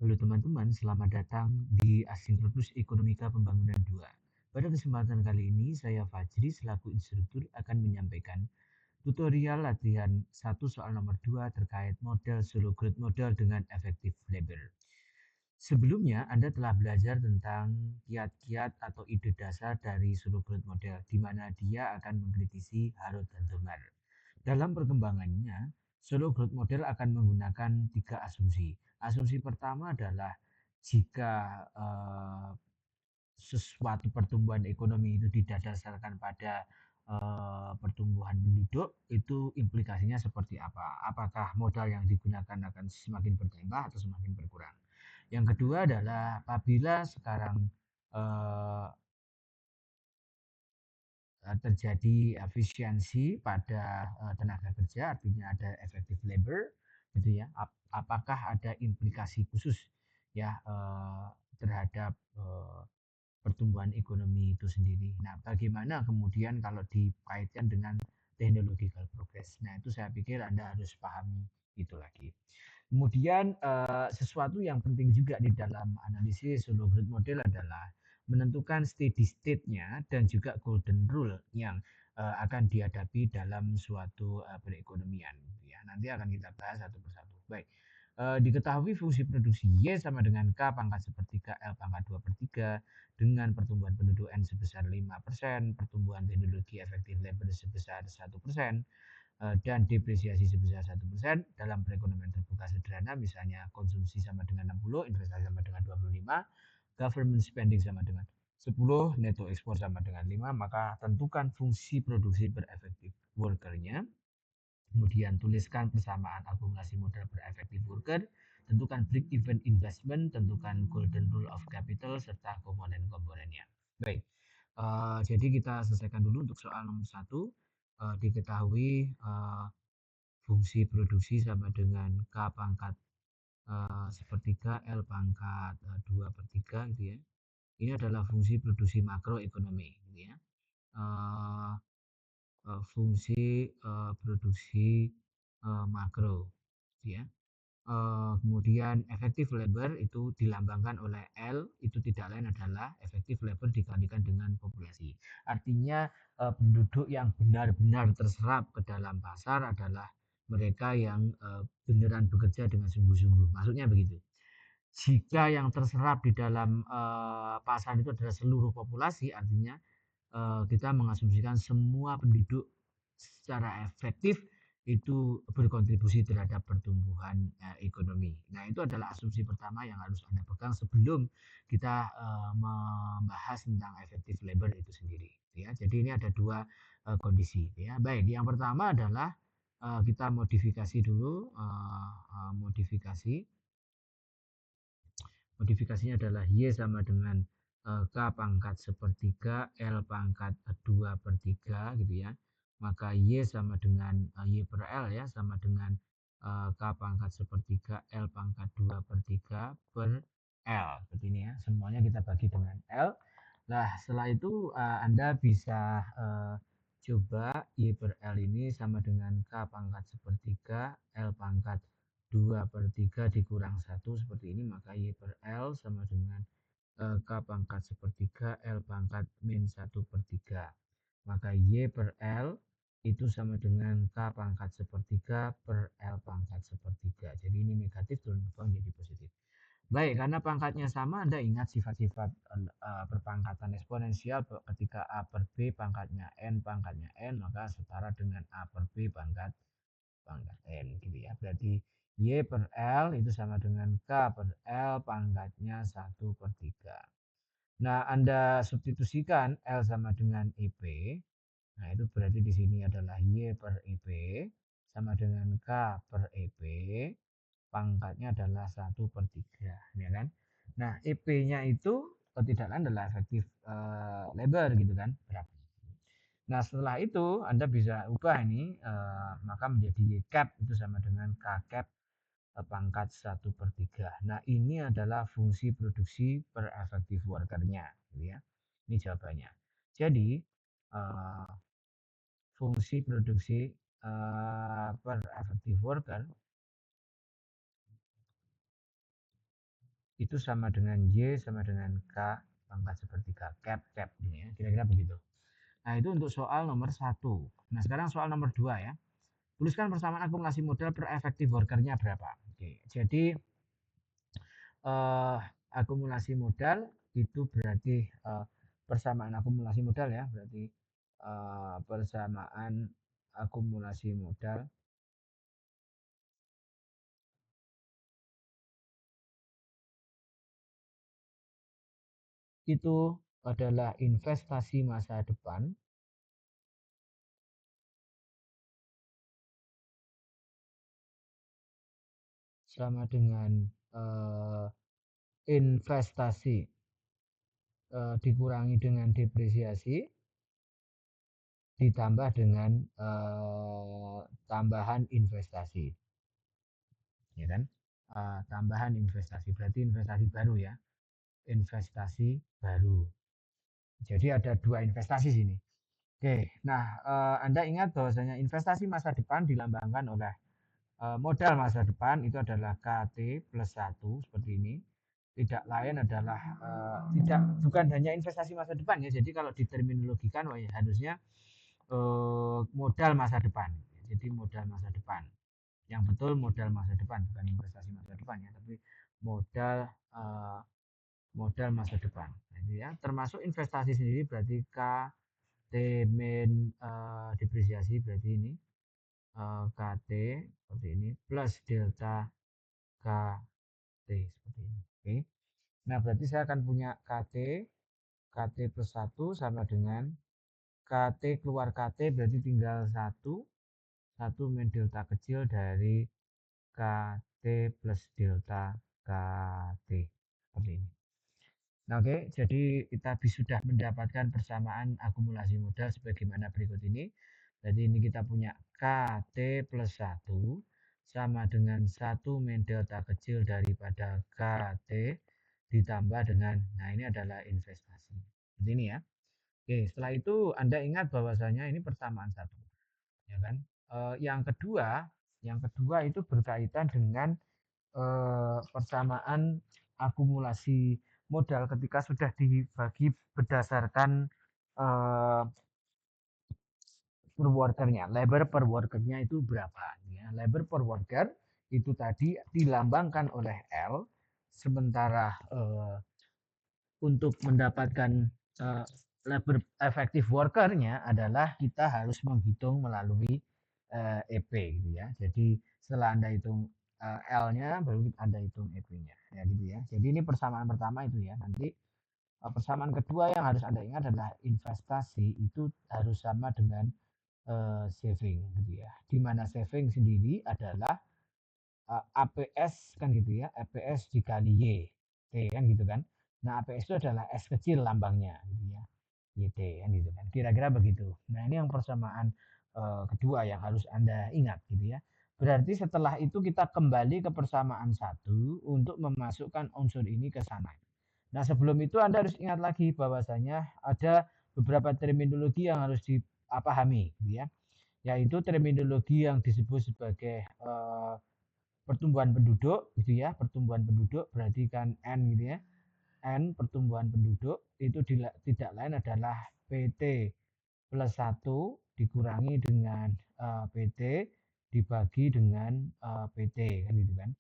Halo teman-teman, selamat datang di Asinkronus Ekonomika Pembangunan 2. Pada kesempatan kali ini, saya Fajri selaku instruktur akan menyampaikan tutorial latihan 1 soal nomor 2 terkait model Solo Growth Model dengan Effective Labor. Sebelumnya, Anda telah belajar tentang kiat-kiat atau ide dasar dari Solo Growth Model, di mana dia akan mengkritisi Harrod dan Tomar. Dalam perkembangannya, Solo Growth Model akan menggunakan 3 asumsi. Asumsi pertama adalah jika sesuatu pertumbuhan ekonomi itu didasarkan pada pertumbuhan penduduk, itu implikasinya seperti apa? Apakah modal yang digunakan akan semakin bertambah atau semakin berkurang? Yang kedua adalah apabila sekarang eh, terjadi efisiensi pada tenaga kerja, artinya ada effective labor, gitu ya. Apakah ada implikasi khusus ya terhadap pertumbuhan ekonomi itu sendiri. Nah, bagaimana kemudian kalau dikaitkan dengan technological progress? Nah, itu saya pikir Anda harus pahami itu lagi. Kemudian sesuatu yang penting juga di dalam analisis solo growth model adalah menentukan steady state-nya dan juga golden rule yang akan dihadapi dalam suatu perekonomian. Ya, nanti akan kita bahas satu persatu. Baik, diketahui fungsi produksi Y sama dengan K pangkat sepertiga L pangkat 2 per 3 dengan pertumbuhan penduduk N sebesar 5%, pertumbuhan teknologi efektif labor sebesar 1%, dan depresiasi sebesar 1% dalam perekonomian terbuka sederhana, misalnya konsumsi sama dengan 60, investasi sama dengan 25, government spending sama dengan 10, neto ekspor sama dengan 5, maka tentukan fungsi produksi per effective worker-nya. Kemudian tuliskan persamaan akumulasi modal per effective worker, tentukan break even investment, tentukan golden rule of capital, serta komponen-komponennya. Baik, jadi kita selesaikan dulu untuk soal nomor 1. Diketahui fungsi produksi sama dengan K pangkat sepertiga L pangkat 2 per 3 gitu ya. Ini adalah fungsi produksi makroekonomi gitu ya. Uh, Fungsi produksi makro gitu ya. Kemudian efektif labor itu dilambangkan oleh L, itu tidak lain adalah efektif labor dikalikan dengan populasi. Artinya penduduk yang benar-benar terserap ke dalam pasar adalah mereka yang beneran bekerja dengan sungguh-sungguh. Maksudnya begitu. Jika yang terserap di dalam pasar itu adalah seluruh populasi, artinya kita mengasumsikan semua penduduk secara efektif itu berkontribusi terhadap pertumbuhan ekonomi. Nah, itu adalah asumsi pertama yang harus Anda pegang sebelum kita membahas tentang effective labor itu sendiri. Ya, jadi ini ada dua kondisi. Ya, baik. Yang pertama adalah kita modifikasi dulu, modifikasi. Modifikasinya adalah Y sama dengan K pangkat sepertiga L pangkat 2 per 3 gitu ya. Maka Y sama dengan Y per L ya, sama dengan K pangkat sepertiga L pangkat 2 per 3 per L. Seperti ini ya, semuanya kita bagi dengan L. Nah, setelah itu Anda bisa coba Y per L ini sama dengan K pangkat sepertiga L pangkat 2 per 3 dikurang 1 seperti ini, maka Y per L sama dengan K pangkat sepertiga L pangkat min 1 per 3. Maka Y per L itu sama dengan K pangkat sepertiga per L pangkat sepertiga. Jadi ini negatif turun ke bawah jadi positif. Baik, karena pangkatnya sama, Anda ingat sifat-sifat perpangkatan eksponensial ketika A per B pangkatnya N, maka setara dengan A per B pangkat N gitu ya. Berarti Y per L itu sama dengan K per L pangkatnya 1 per 3. Nah, Anda substitusikan L sama dengan EP. Nah, itu berarti di sini adalah Y per EP sama dengan K per EP. Pangkatnya adalah 1 per 3. Ya kan? Nah, EP-nya itu tidak lain adalah efektif labor gitu kan. Berapa? Nah, setelah itu Anda bisa ubah ini, maka menjadi Y cap itu sama dengan K cap pangkat 1 per 3. Nah, ini adalah fungsi produksi per effective worker-nya. Gitu ya. Ini jawabannya. Jadi, fungsi produksi per effective worker itu sama dengan Y sama dengan K pangkat sepertiga, cap, cap ini ya, kira-kira begitu. Nah, itu untuk soal nomor 1. Nah, sekarang soal nomor 2 ya. Tuliskan persamaan akumulasi modal per effective workernya berapa. Oke, jadi eh, akumulasi modal itu berarti persamaan akumulasi modal ya, berarti persamaan akumulasi modal itu adalah investasi masa depan sama dengan investasi dikurangi dengan depresiasi ditambah dengan tambahan investasi, ya kan? Tambahan investasi berarti investasi baru ya, investasi baru. Jadi ada dua investasi sini. Oke, nah Anda ingat bahwasanya investasi masa depan dilambangkan oleh modal masa depan itu adalah KT plus 1 seperti ini. Tidak lain adalah bukan hanya investasi masa depan ya. Jadi kalau diterminologikan ya, harusnya modal masa depan. Jadi modal masa depan. Yang betul modal masa depan bukan investasi masa depan ya, tapi modal eh, modal masa depan. Jadi ya, termasuk investasi sendiri berarti K T min depresiasi berarti ini KT seperti ini plus delta KT seperti ini. Oke. Nah, berarti saya akan punya KT plus 1 sama dengan KT keluar KT berarti tinggal 1 min delta kecil dari KT plus delta KT seperti ini. Nah, oke, jadi kita sudah mendapatkan persamaan akumulasi modal sebagaimana berikut ini. Jadi ini kita punya KT plus 1 sama dengan 1 min delta kecil daripada KT ditambah dengan, nah ini adalah investasi. Seperti ini ya. Oke, setelah itu Anda ingat bahwasanya ini persamaan satu, ya kan? Yang kedua itu berkaitan dengan persamaan akumulasi modal ketika sudah dibagi berdasarkan eh, per workernya, labor per workernya itu berapa ya. Labor per worker itu tadi dilambangkan oleh L, sementara untuk mendapatkan labor efektif workernya adalah kita harus menghitung melalui EP gitu ya. Jadi setelah Anda hitung L-nya baru Anda hitung EP-nya ya gitu ya. Jadi ini persamaan pertama itu ya. Nanti persamaan kedua yang harus Anda ingat adalah investasi itu harus sama dengan saving gitu ya. Di mana saving sendiri adalah APS kan gitu ya, APS dikali Y, T kan gitu kan. Nah, APS itu adalah S kecil lambangnya gitu ya, YT kan gitu kan. Kira-kira begitu. Nah, ini yang persamaan kedua yang harus Anda ingat gitu ya. Berarti setelah itu kita kembali ke persamaan satu untuk memasukkan unsur ini ke sana. Nah, sebelum itu Anda harus ingat lagi bahwasanya ada beberapa terminologi yang harus dipahami gitu ya. Yaitu terminologi yang disebut sebagai pertumbuhan penduduk gitu ya. Pertumbuhan penduduk berarti kan N gitu ya. N pertumbuhan penduduk itu tidak lain adalah PT plus 1 dikurangi dengan PT dibagi dengan PT kan gitu kan.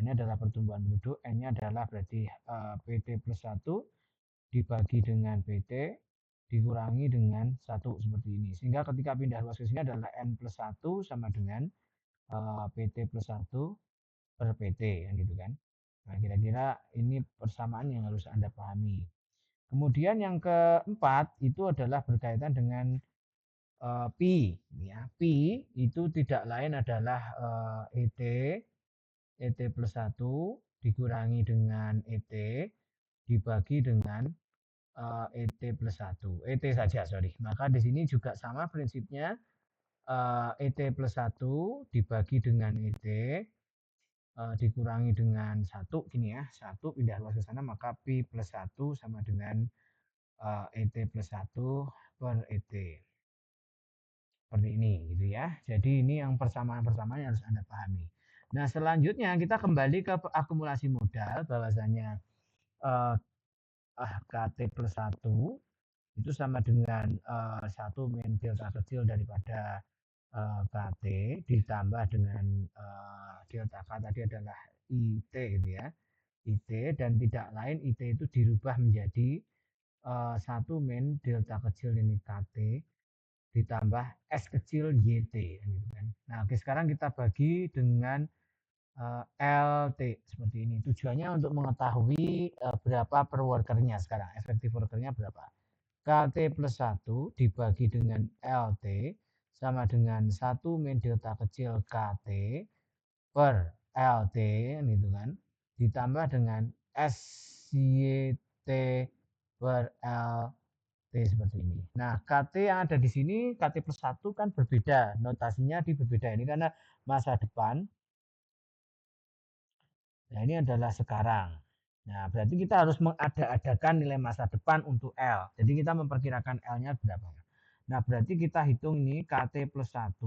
Ini adalah pertumbuhan penduduk, N-nya adalah berarti PT plus 1 dibagi dengan PT dikurangi dengan 1 seperti ini. Sehingga ketika pindah luas ke sini adalah N plus 1 sama dengan PT plus 1 per PT kan gitu kan. Nah, kira-kira ini persamaan yang harus Anda pahami. Kemudian yang keempat itu adalah berkaitan dengan pi ya. Pi itu tidak lain adalah ET plus 1 dikurangi dengan ET dibagi dengan ET plus 1. ET saja, sorry. Maka di sini juga sama prinsipnya, ET plus 1 dibagi dengan ET dikurangi dengan 1 gini ya, 1 pindah luas ke sana maka pi plus 1 sama dengan ET plus 1 per ET. Seperti ini gitu ya. Jadi ini yang persamaan-persamaan yang harus Anda pahami. Nah, selanjutnya kita kembali ke akumulasi modal bahwasanya eh, KT plus satu itu sama dengan 1 min delta kecil daripada KT ditambah dengan delta K tadi adalah IT gitu ya. IT dan tidak lain IT itu dirubah menjadi 1 min delta kecil ini KT ditambah S kecil YT gitu kan. Nah, oke sekarang kita bagi dengan LT seperti ini. Tujuannya untuk mengetahui berapa per workernya sekarang, efektif workernya berapa. KT plus 1 dibagi dengan LT sama dengan 1 min delta kecil KT per LT gitu kan. Ditambah dengan SYT per LT seperti ini. Nah, KT yang ada di sini KT plus 1 kan berbeda, notasinya berbeda ini karena masa depan. Nah, ini adalah sekarang. Nah, berarti kita harus mengada-adakan nilai masa depan untuk L. Jadi kita memperkirakan L-nya berapa. Nah, berarti kita hitung ini KT plus 1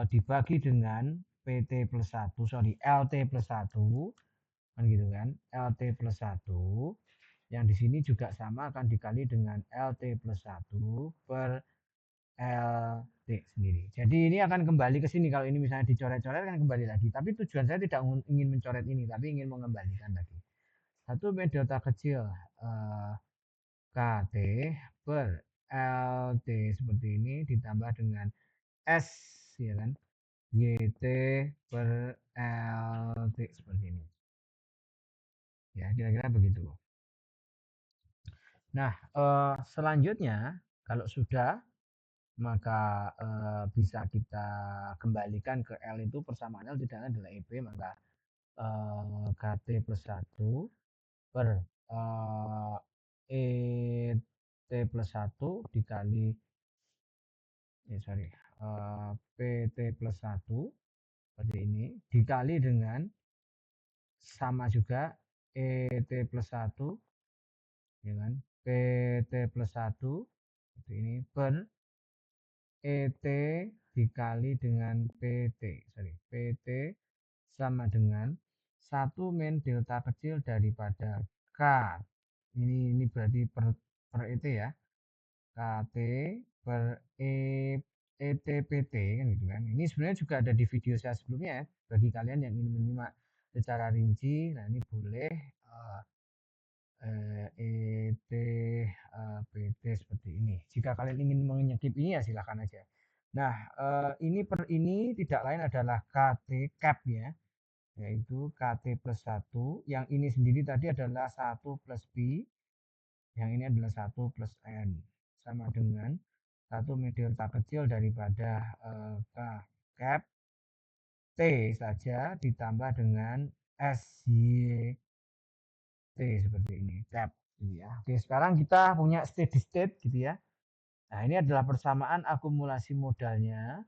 dibagi dengan PT plus 1, sorry, LT plus 1, kan gitu kan. LT plus 1 yang di sini juga sama akan dikali dengan LT plus 1 per LT sendiri. Jadi ini akan kembali ke sini kalau ini misalnya dicoret-coret kan kembali lagi. Tapi tujuan saya tidak ingin mencoret ini, tapi ingin mengembalikan lagi. Satu delta kecil KT per LT seperti ini ditambah dengan S ya kan YT per LT seperti ini. Ya, kira-kira begitu. Nah, selanjutnya kalau sudah maka bisa kita kembalikan ke L itu persamaannya tidak lain adalah EP maka KT plus 1 per ET plus 1 dikali sorry PT plus 1 seperti ini dikali dengan sama juga ET plus 1 ya kan PT plus 1 seperti ini per ET dikali dengan PT. Sorry, PT sama dengan 1 min delta kecil daripada K. Ini berarti per ET ya. KT per ETPT kan gitu kan. Ini sebenarnya juga ada di video saya sebelumnya ya. Bagi kalian yang ingin menyimak secara rinci, nah ini boleh ET PT seperti ini. Jika kalian ingin menyekip ini ya silahkan aja. Nah, ini per ini tidak lain adalah KT cap ya, yaitu KT plus 1. Yang ini sendiri tadi adalah 1 plus P, yang ini adalah 1 plus N. Sama dengan 1 delta kecil daripada K cap T saja ditambah dengan SY T seperti ini, cap gitu ya. Oke, sekarang kita punya steady state gitu ya. Nah, ini adalah persamaan akumulasi modalnya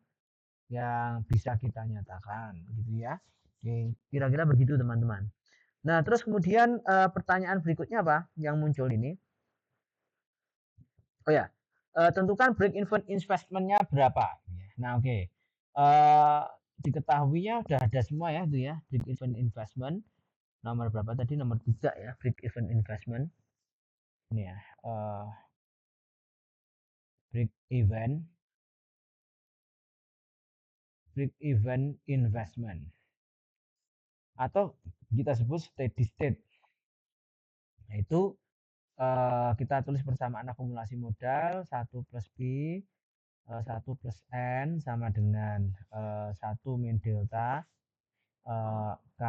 yang bisa kita nyatakan gitu ya. Oke, kira-kira begitu teman-teman. Nah, terus kemudian pertanyaan berikutnya apa yang muncul ini? Oh ya, tentukan break even investmentnya berapa. Nah, oke. Diketahuinya sudah ada semua ya itu ya, break even investment. Nomor berapa tadi? Nomor 3 ya, break even investment. Ini ya, break even investment atau kita sebut steady state. Yaitu kita tulis persamaan akumulasi modal 1 plus P 1 plus N sama dengan 1 min delta K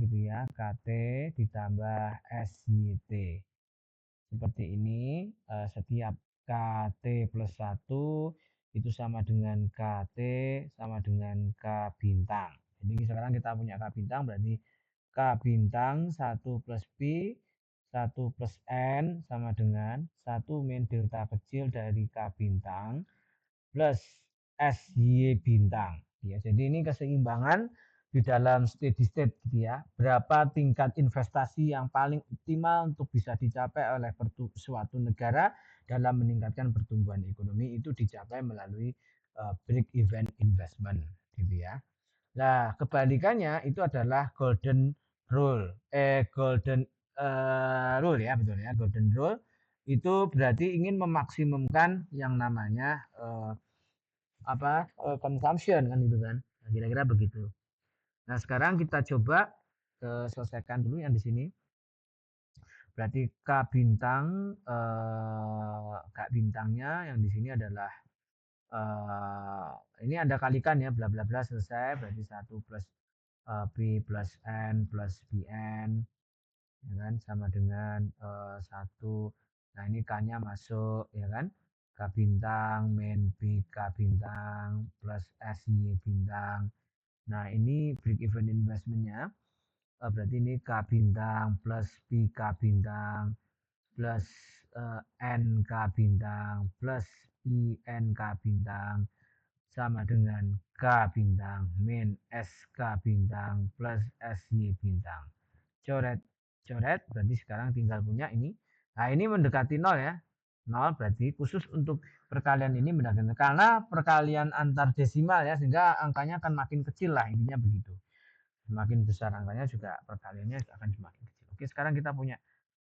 gitu ya, KT ditambah SYT. Seperti ini, setiap KT plus 1 itu sama dengan KT sama dengan K bintang. Jadi sekarang kita punya K bintang berarti K bintang 1 plus P 1 plus N sama dengan 1 min delta kecil dari K bintang plus SY bintang. Ya, jadi ini keseimbangan di dalam steady state gitu ya. Berapa tingkat investasi yang paling optimal untuk bisa dicapai oleh suatu negara dalam meningkatkan pertumbuhan ekonomi itu dicapai melalui break even investment gitu ya. Nah, kebalikannya itu adalah golden rule. Golden rule ya, betul ya. Golden rule itu berarti ingin memaksimumkan yang namanya consumption kan gitu kan. Nah, kira-kira begitu. Nah, sekarang kita coba selesaikan dulu yang di sini. Berarti K bintang K bintangnya yang di sini adalah eh, ini Anda kalikan ya bla bla bla selesai berarti satu plus B plus N plus BN ya kan sama dengan 1. Nah, ini K-nya masuk ya kan. K bintang min B K bintang plus SY bintang. Nah, ini break even investmentnya berarti ini K bintang plus BK bintang plus NK bintang plus INK bintang sama dengan K bintang min SK bintang plus SY bintang. Coret, coret berarti sekarang tinggal punya ini. Nah, ini mendekati 0 ya. 0 berarti khusus untuk perkalian ini mendekati karena perkalian antar desimal ya sehingga angkanya akan makin kecil lah intinya begitu. Semakin besar angkanya juga perkaliannya akan semakin kecil. Oke, sekarang kita punya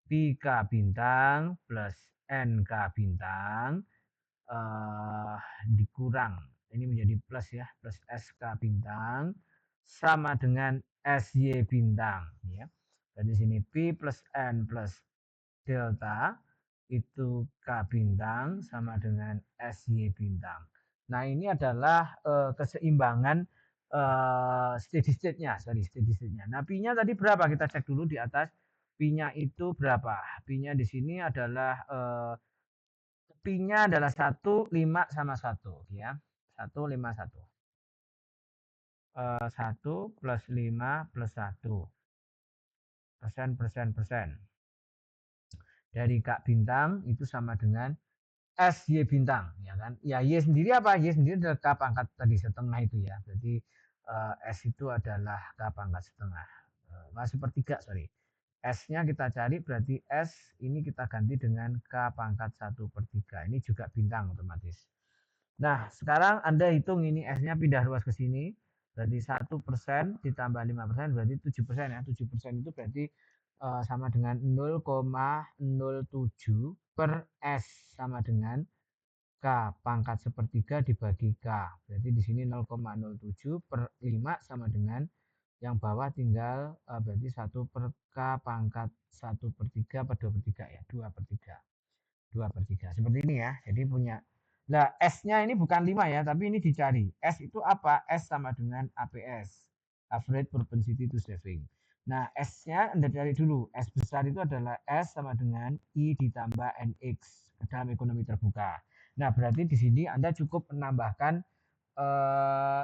PK bintang plus NK bintang dikurang ini menjadi plus ya, plus SK bintang sama dengan SY bintang ya. Dan di sini P plus N plus delta itu K bintang sama dengan SY bintang. Nah, ini adalah keseimbangan steady state-nya, steady state-nya. Nah, P-nya tadi berapa? Kita cek dulu di atas. P-nya itu berapa? P-nya di sini adalah Pi-nya adalah 1, 5 sama 1 ya. 1, 5, 1. 1 plus 5 plus 1. Persen, persen, persen. Dari Kak Bintang itu sama dengan SY bintang. Ya kan? Ya, Y sendiri apa? Y sendiri adalah K pangkat tadi setengah itu ya. Jadi S itu adalah K pangkat setengah. Sepertiga, sorry. S-nya kita cari berarti S ini kita ganti dengan K pangkat 1/3. Ini juga bintang otomatis. Nah, sekarang Anda hitung ini S-nya pindah ruas ke sini. Berarti 1% ditambah 5% berarti 7% ya. 7% itu berarti sama dengan 0,07 per S sama dengan K pangkat sepertiga dibagi K. Berarti di sini 0,07 per 5 sama dengan yang bawah tinggal berarti 1 per K pangkat 1/3 per 2/3 ya. 2/3. 2/3. Seperti ini ya. Jadi punya. Nah, S-nya ini bukan 5 ya, tapi ini dicari. S itu apa? S sama dengan APS. Average Propensity to Saving. Nah, S-nya Anda cari dulu. S besar itu adalah S sama dengan I ditambah NX dalam ekonomi terbuka. Nah, berarti di sini Anda cukup menambahkan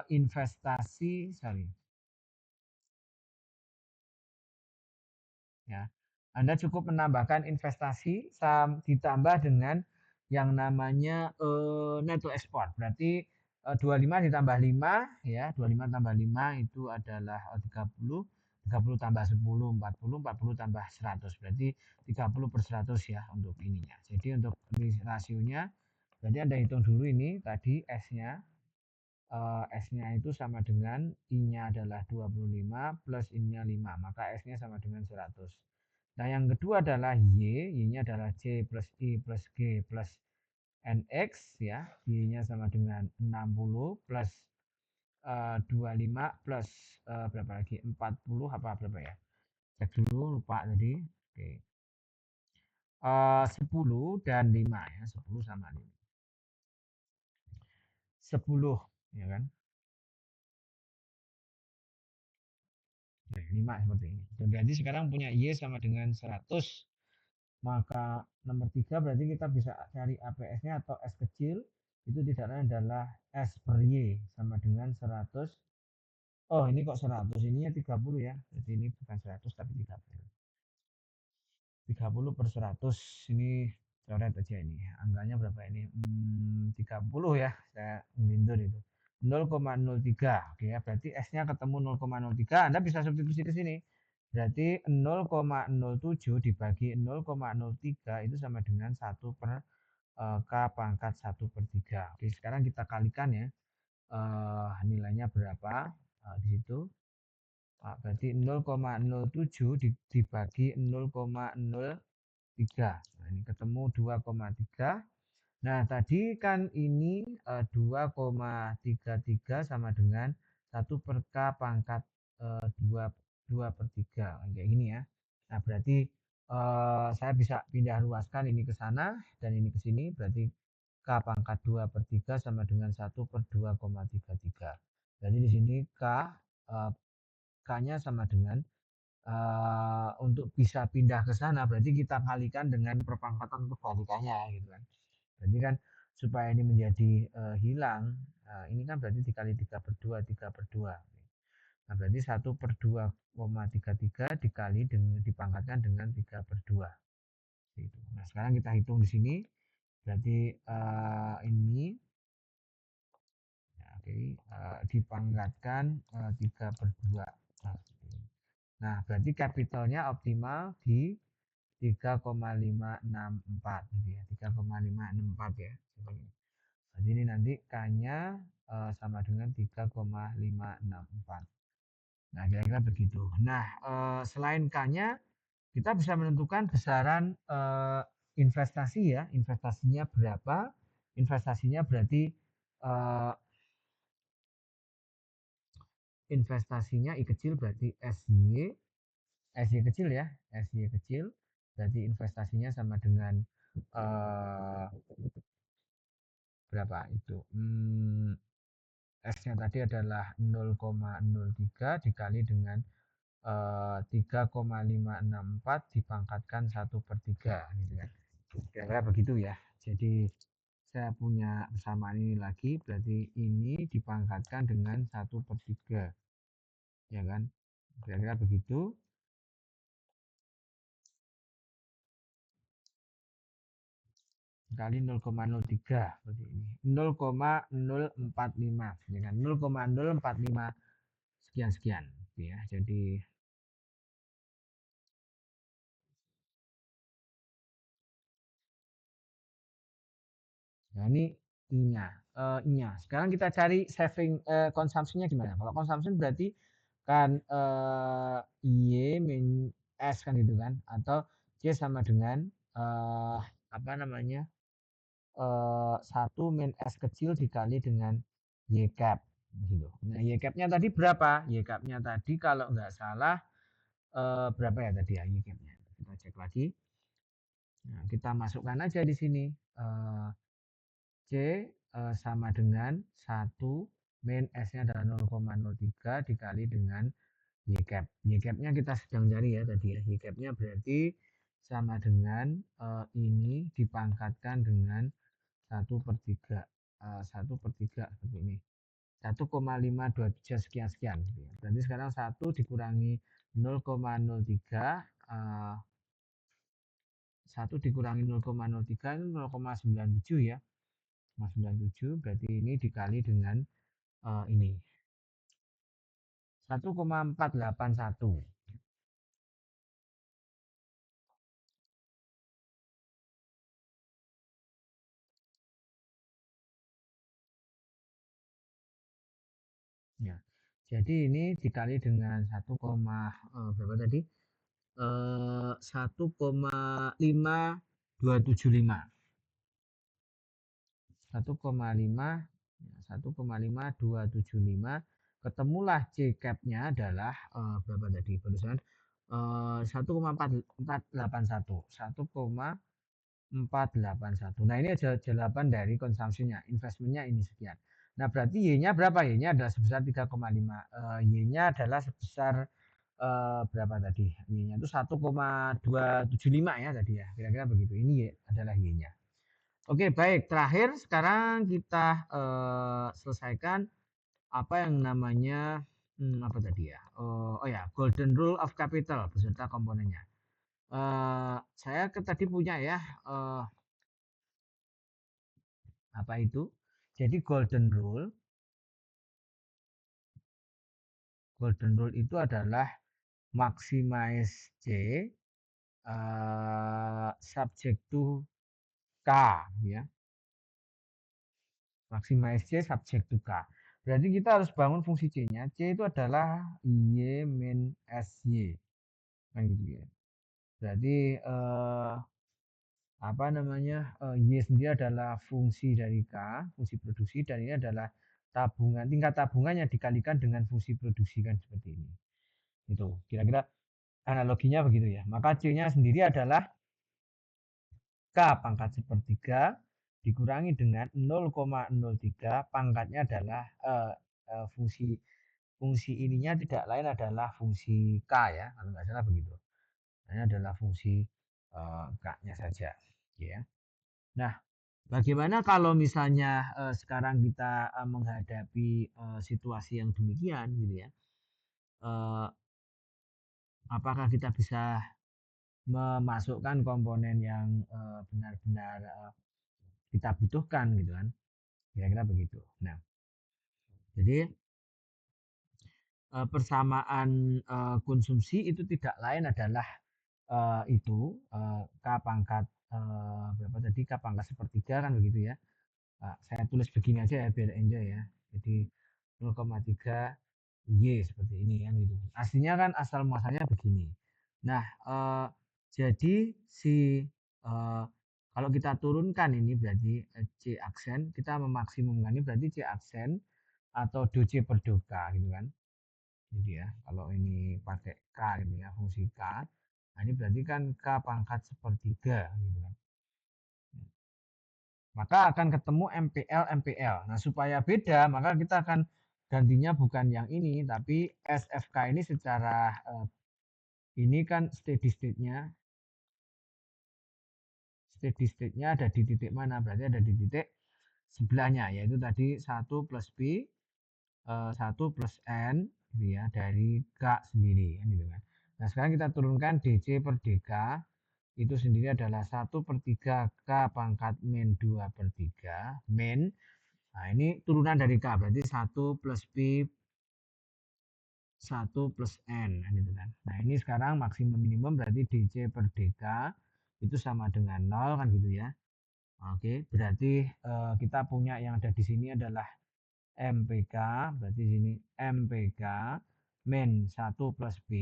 investasi, sorry, ya. Anda cukup menambahkan investasi ditambah dengan yang namanya neto ekspor. Berarti 25 ditambah 5 ya, 25 tambah 5 itu adalah 30, 30 tambah 10 40, 40 tambah 100. Berarti 30/100 ya untuk ininya. Jadi untuk rasionya berarti Anda hitung dulu ini tadi S-nya S-nya itu sama dengan I-nya adalah 25 plus I-nya 5, maka S-nya sama dengan 100. Nah, yang kedua adalah Y, Y-nya adalah C plus I plus G plus NX ya, Y-nya sama dengan 60 plus 25 plus berapa lagi? 40 apa berapa ya? Cek dulu lupa tadi. Oke. 10 dan 5 ya, 10 sama 5. 10 ya kan? 5 seperti ini. Dan berarti sekarang punya Y sama dengan 100. Maka nomor 3 berarti kita bisa cari APS-nya atau S kecil. Itu tidak lain adalah S per Y sama dengan 100. Oh, ini kok 100? Ininya 30 ya. Jadi ini bukan 100 tapi 30. 30/100 ini coret aja ini. Angkanya berapa ini? 30 ya. Saya ngelindur itu. 0,03. Oke ya, berarti S-nya ketemu 0,03. Anda bisa substitusi ke sini. Berarti 0,07 dibagi 0,03 itu sama dengan 1 per K pangkat 1/3. Oke, sekarang kita kalikan ya. Nilainya berapa? Di situ berarti 0,07 dibagi 0,03. Nah, ini ketemu 2,3. Nah, tadi kan ini 2,33 sama dengan 1 per K pangkat 2, 2/3. Kayak gini ya. Nah, berarti saya bisa pindah luaskan ini ke sana dan ini ke sini. Berarti K pangkat 2/3 sama dengan 1/2,33. Jadi di sini eh, K-nya sama dengan untuk bisa pindah ke sana berarti kita kalikan dengan perpangkatan kebalikannya gitu kan. Jadi kan supaya ini menjadi hilang, ini kan berarti dikali 3/2, 3/2. Nah, berarti 1/2,33 dikali dengan dipangkatkan dengan 3/2. Gitu. Nah, sekarang kita hitung di sini. Berarti ini ya, oke, dipangkatkan 3/2. Nah, berarti capitalnya optimal di 3,564 gitu ya. 3,564 ya. Jadi ini nanti K-nya sama dengan 3,564. Nah, kira-kira begitu. Nah, selain K-nya kita bisa menentukan besaran investasi ya. Investasinya berapa? Investasinya berarti eh, investasinya I kecil berarti SY, SY kecil ya, SY kecil. Berarti investasinya sama dengan eh, berapa itu? S-nya tadi adalah 0,03 dikali dengan 3,564 dipangkatkan 1/3 gitu kan. Kira-kira begitu ya. Jadi saya punya persamaan ini lagi, berarti ini dipangkatkan dengan 1/3, ya kan? Kira-kira begitu. Kali 0,03 seperti ini. 0,045 ya kan? 0,045 sekian-sekian gitu ya. Jadi nah ini I-nya. I-nya. Sekarang kita cari saving konsumsinya gimana? Kalau consumption berarti kan Y min S kan gitu kan, atau Y sama dengan apa namanya? 1 min S kecil dikali dengan Y cap gitu. Nah, Y cap-nya tadi berapa? Y cap-nya tadi kalau nggak salah berapa ya tadi ya Y cap-nya? Kita cek lagi. Nah, kita masukkan aja di sini. C sama dengan 1 min S-nya adalah 0,03 dikali dengan Y cap. Y cap-nya kita sedang cari ya tadi ya. Y cap-nya berarti sama dengan ini dipangkatkan dengan 1/3. 1/3 seperti ini. 1,523 sekian-sekian. Gitu ya. Berarti sekarang 1 dikurangi 0,03. 1 dikurangi 0,03 itu 0,97 ya. 0,97 berarti ini dikali dengan ini 1,481. Ya. Jadi ini dikali dengan 1, berapa tadi? 1,5275. 1,5275 ketemulah C cap-nya adalah berapa tadi barusan 1,481. 1,481. Nah, ini ada jawaban dari konsumsinya, investmentnya ini sekian. Nah, berarti Y-nya berapa? Y-nya adalah sebesar 3,5. Y-nya adalah sebesar berapa tadi? Y-nya itu 1,275 ya tadi ya. Kira-kira begitu. Ini adalah Y-nya. Oke, baik. Terakhir sekarang kita selesaikan apa yang namanya apa tadi ya? Oh ya, Golden Rule of Capital beserta komponennya. Saya tadi punya ya apa itu? Jadi Golden Rule itu adalah maximize C subject to K ya. Maximize C subject to K. Berarti kita harus bangun fungsi C-nya. C itu adalah Y min SY. Kan gitu ya. Berarti apa namanya, Y sendiri adalah fungsi dari K, fungsi produksi, dan ini adalah tabungan, tingkat tabungan yang dikalikan dengan fungsi produksi kan seperti ini. Itu kira-kira analoginya begitu ya. Maka C-nya sendiri adalah K pangkat sepertiga dikurangi dengan 0,03 pangkatnya adalah fungsi fungsi ininya tidak lain adalah fungsi K ya, kalau nggak salah begitu. Ini adalah fungsi K-nya saja. Ya. Nah, bagaimana kalau misalnya sekarang kita menghadapi situasi yang demikian gitu ya? Eh, apakah kita bisa memasukkan komponen yang benar-benar kita butuhkan gitu kan? Kira-kira begitu. Nah, jadi persamaan konsumsi itu tidak lain adalah K pangkat berapa tadi K pangkat sepertiga kan begitu ya. Saya tulis begini aja ya biar enjoy ya. Jadi 0,3 Y seperti ini kan gitu. Aslinya kan asal muasalnya begini. Nah, jadi si kalau kita turunkan ini berarti C aksen, kita memaksimumkan ini berarti C aksen atau DC per dok gitu kan. Jadi ya, kalau ini pakai K gitu ya, fungsi K. Nah, ini berarti kan K pangkat sepertiga gitu kan. Maka akan ketemu MPL MPL. Nah, supaya beda, maka kita akan gantinya bukan yang ini, tapi SFK ini secara ini kan steady state-nya ada di titik mana? Berarti ada di titik sebelahnya, yaitu tadi 1 plus B 1 plus N gitu ya, dari K sendiri kan gitu kan. Nah, sekarang kita turunkan DC per DK itu sendiri adalah 1/3 K pangkat min 2/3 min. Nah, ini turunan dari K berarti 1 plus B 1 plus N gitu kan. Nah, ini sekarang maksimum minimum berarti DC per DK itu sama dengan 0 kan gitu ya. Oke, berarti kita punya yang ada di sini adalah MPK, berarti sini MPK min 1 plus B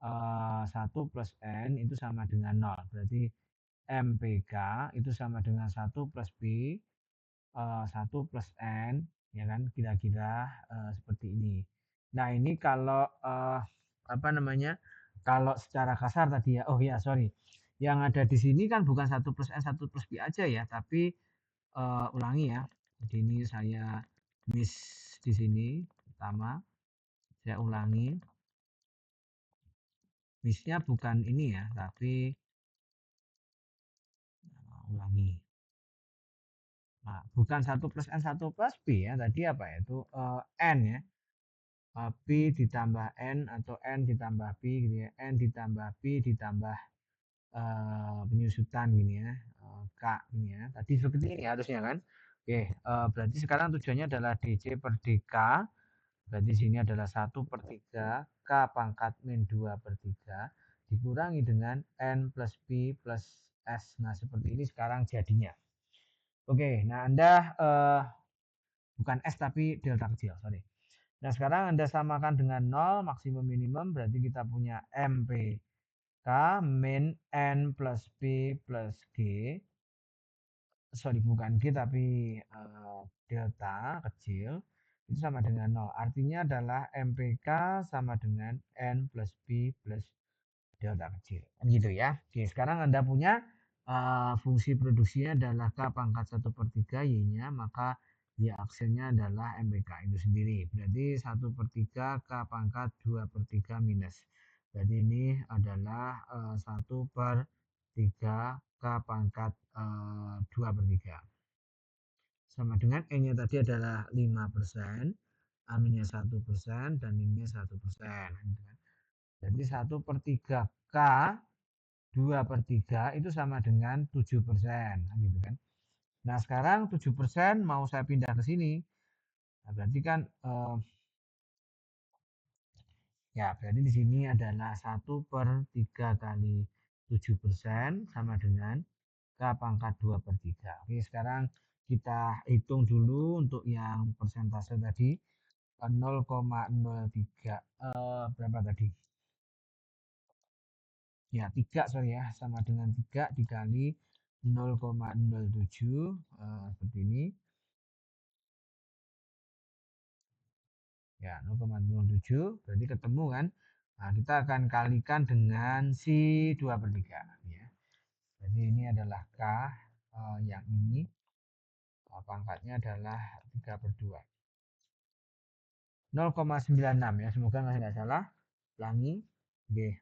1 plus N itu sama dengan 0. Berarti MPK itu sama dengan 1 plus B 1 plus N, ya kan, kira-kira seperti ini. Nah, ini kalau apa namanya, kalau secara kasar tadi ya, oh ya sorry, yang ada di sini kan bukan 1 plus N 1 plus B aja ya, tapi ulangi ya. Jadi ini saya miss di sini pertama, saya ulangi. Missnya bukan ini ya, tapi ulangi. Nah, bukan 1 plus N 1 plus B ya, tadi apa ya, itu N ya. B ditambah N atau N ditambah B gitu ya, N ditambah B ditambah penyusutan gini ya, K ini ya. Tadi seperti ini harusnya kan. Oke, berarti sekarang tujuannya adalah DC per DK. Berarti sini adalah 1/3 K pangkat min 2/3 dikurangi dengan N plus B plus S. Nah, seperti ini sekarang jadinya. Oke, nah Anda bukan S tapi delta kecil, sorry. Nah, sekarang Anda samakan dengan 0 maksimum minimum berarti kita punya MPK min N plus B plus G. Sorry, bukan G tapi delta kecil itu sama dengan 0. Artinya adalah MPK sama dengan N plus B plus delta kecil. Kan gitu ya. Oke, sekarang Anda punya fungsi produksinya adalah K pangkat 1/3 Y-nya, maka Y aksennya adalah MPK itu sendiri. Berarti 1/3 K pangkat 2/3 minus. Berarti ini adalah 1/3 K pangkat 2/3. Sama dengan E-nya tadi adalah 5%, A-nya 1%, dan ini 1%. Gitu kan. Jadi 1/3 K 2/3 itu sama dengan 7%. Gitu kan. Nah, sekarang 7% mau saya pindah ke sini. Nah, berarti kan ya berarti di sini adalah 1/3 kali 7% sama dengan K pangkat 2/3. Oke, sekarang Kita hitung dulu untuk yang persentase tadi 0,03 berapa tadi? Ya, 3 sorry ya, sama dengan 3 dikali 0,07 seperti ini. Ya, 0,07 berarti ketemu kan? Nah, kita akan kalikan dengan si 2/3 ya. Jadi ini adalah K yang ini pangkatnya adalah 3/2. 0,96 ya, semoga nggak salah. Ulangi. Oke,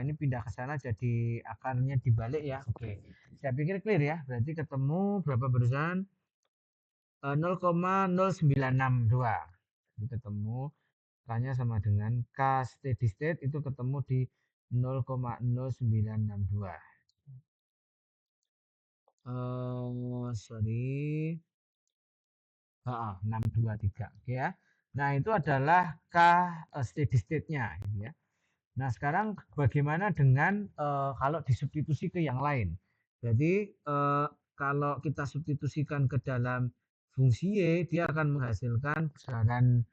ini pindah ke sana jadi akarnya dibalik ya. Oke, saya pikir clear ya. Berarti ketemu berapa barusan? 0,0962. Jadi ketemu K-nya sama dengan K steady state itu ketemu di 0,0962. Sorry. 623. Oke ya. Nah, itu adalah K steady state-nya gitu ya. Nah, sekarang bagaimana dengan kalau disubstitusi ke yang lain? Jadi kalau kita substitusikan ke dalam fungsi Y, dia akan menghasilkan besaran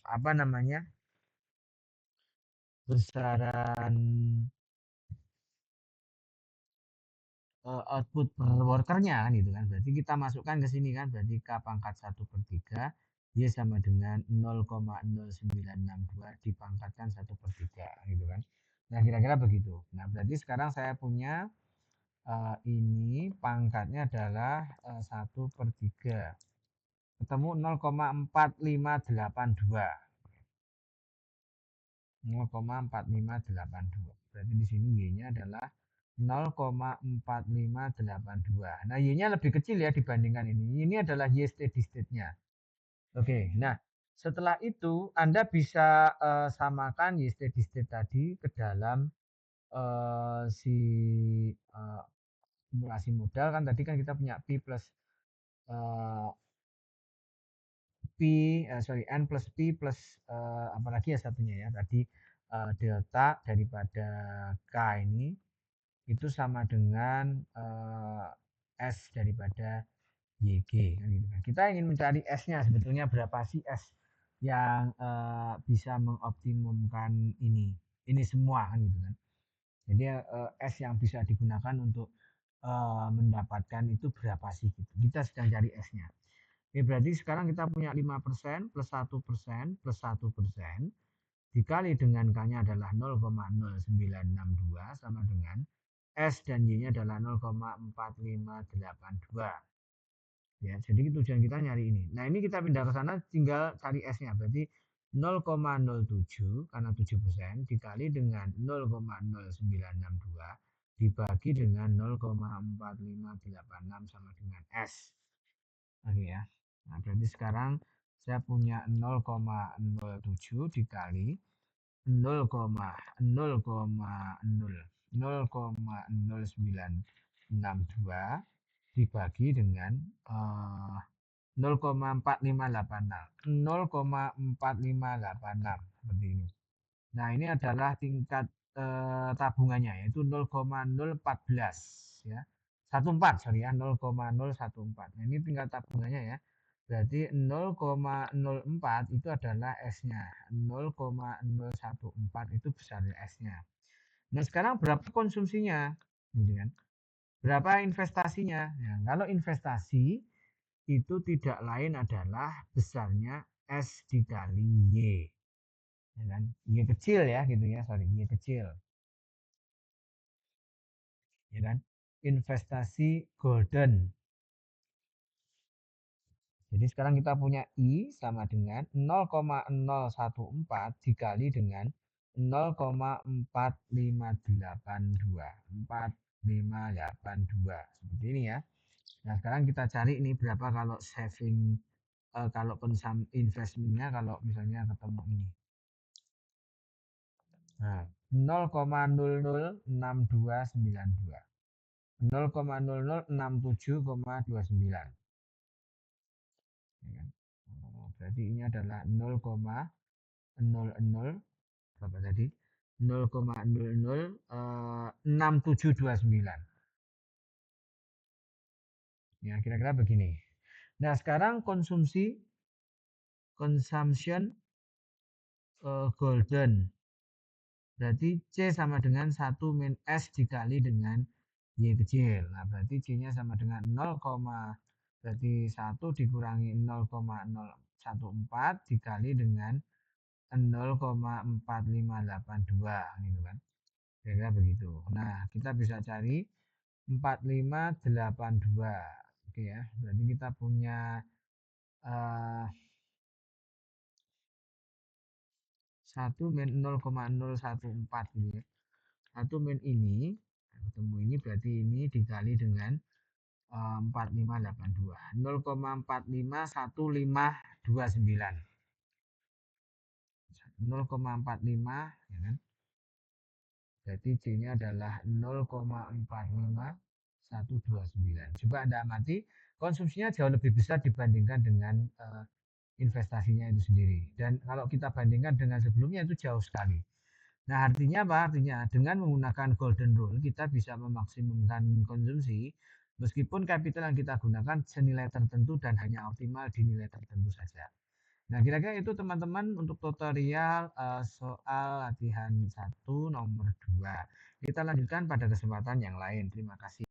apa namanya? Besaran output per workernya kan gitu kan. Berarti kita masukkan ke sini kan, berarti K pangkat 1/3 Y sama dengan 0,0962 dipangkatkan 1/3 gitu kan. Nah, kira-kira begitu. Nah, berarti sekarang saya punya ini pangkatnya adalah 1/3 ketemu 0,4582. 0,4582. Berarti di sini Y-nya adalah 0,4582. Nah, Y-nya lebih kecil ya dibandingkan ini. Ini adalah Y steady state-nya. Oke, nah setelah itu Anda bisa samakan Y steady state tadi ke dalam si simulasi modal kan tadi kan kita punya P plus eh, P sorry N plus P plus apalagi ya satunya ya tadi delta daripada K ini itu sama dengan S daripada YG kan gitu kan. Kita ingin mencari S-nya sebetulnya berapa sih S yang bisa mengoptimumkan ini semua kan gitu kan. Jadi S yang bisa digunakan untuk mendapatkan itu berapa sih gitu. Kita sedang cari S-nya. Oke, berarti sekarang kita punya 5% plus 1% plus 1% dikali dengan K-nya adalah 0,0962 sama dengan S dan Y-nya adalah 0,4582. Ya, jadi tujuan kita nyari ini. Nah, ini kita pindah ke sana tinggal cari S-nya. Berarti 0,07 karena 7% dikali dengan 0,0962 dibagi dengan 0,4586 sama dengan S. Oke ya. Nah, berarti sekarang saya punya 0,07 dikali 0,0962 dibagi dengan 0,4586 0,4586 seperti ini. Nah, ini adalah tingkat tabungannya yaitu 0,014 ya. 14 sorry ya 0,014. Nah, ini tingkat tabungannya ya. Berarti 0,04 itu adalah S-nya. 0,014 itu besar S-nya. Nah, sekarang berapa konsumsinya? Gitu kan. Berapa investasinya? Nah, kalau investasi itu tidak lain adalah besarnya S dikali Y. Ya kan? Y kecil ya gitu ya, sorry, Y kecil. Ya kan? Investasi golden. Jadi sekarang kita punya I sama dengan 0,014 dikali dengan 0,4582. 4582. Seperti ini ya. Nah, sekarang kita cari ini berapa kalau saving kalau investmentnya kalau misalnya ketemu ini. Nah, 0,006292. 0,0067,29. Ya kan? Berarti ini adalah 0,00 berapa tadi? 0,006729. Ya, kira-kira begini. Nah, sekarang consumption golden. Berarti C sama dengan 1 min S dikali dengan Y kecil. Nah, berarti C-nya sama dengan 0, berarti 1 dikurangi 0,014 dikali dengan 0,4582 gitu kan. Kira-kira begitu. Nah, kita bisa cari 4582. Oke ya. Berarti kita punya eh, 1 min 0,014 gitu ya. 1 min ini ketemu ini berarti ini dikali dengan 4582 0,45159 0,45 ya kan. Berarti C-nya adalah 0,45129. Coba Anda amati, konsumsinya jauh lebih besar dibandingkan dengan investasinya itu sendiri. Dan kalau kita bandingkan dengan sebelumnya itu jauh sekali. Nah, artinya apa? Artinya dengan menggunakan golden rule kita bisa memaksimumkan konsumsi meskipun kapital yang kita gunakan senilai tertentu dan hanya optimal di nilai tertentu saja. Nah, kira-kira itu teman-teman untuk tutorial soal latihan 1 nomor 2. Kita lanjutkan pada kesempatan yang lain. Terima kasih.